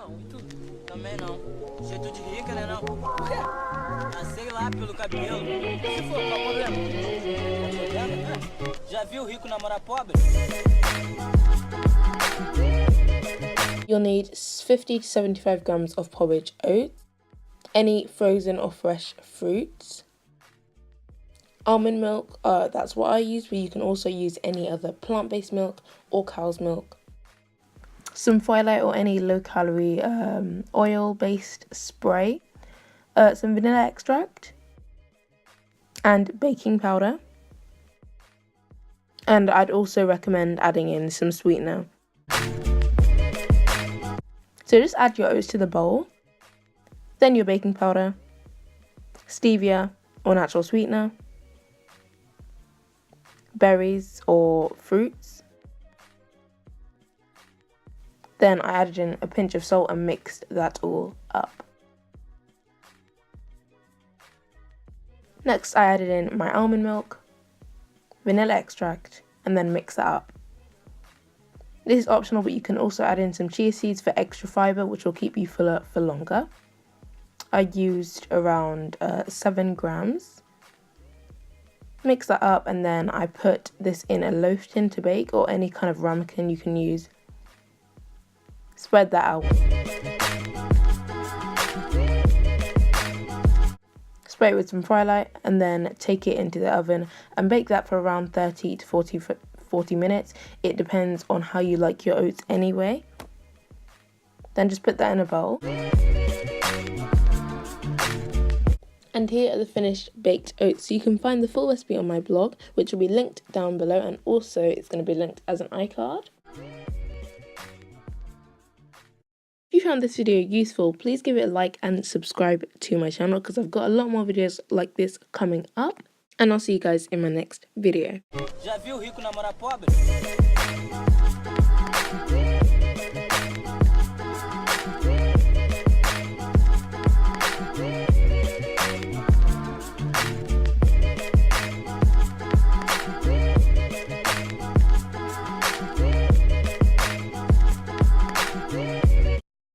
Não, muito também não. Jeito de rica, né não? Por quê? Ah, sei lá, pelo cabelo. Se for, qual o problema? Já viu rico namorar pobre? You'll need 50 to 75 grams of porridge oats, any frozen or fresh fruits, almond milk, that's what I use, but you can also use any other plant-based milk or cow's milk, some twilight or any low-calorie oil-based spray, some vanilla extract, and baking powder. And I'd also recommend adding in some sweetener. So just add your oats to the bowl, then your baking powder, stevia or natural sweetener, berries or fruits. Then I added in a pinch of salt and mixed that all up. Next I added in my almond milk, vanilla extract, and then mix that up. This is optional, but you can also add in some chia seeds for extra fibre, which will keep you fuller for longer. I used around 7 grams. Mix that up, and then I put this in a loaf tin to bake, or any kind of ramekin you can use. Spread that out. Spray it with some Frylight, and then take it into the oven and bake that for around 30 to 40 minutes. It depends on how you like your oats anyway. Then just put that in a bowl. And here are the finished baked oats. So you can find the full recipe on my blog, which will be linked down below, and also it's going to be linked as an iCard. If you found this video useful, please give it a like and subscribe to my channel, because I've got a lot more videos like this coming up. And I'll see you guys in my next video. Já viu rico namorar pobre?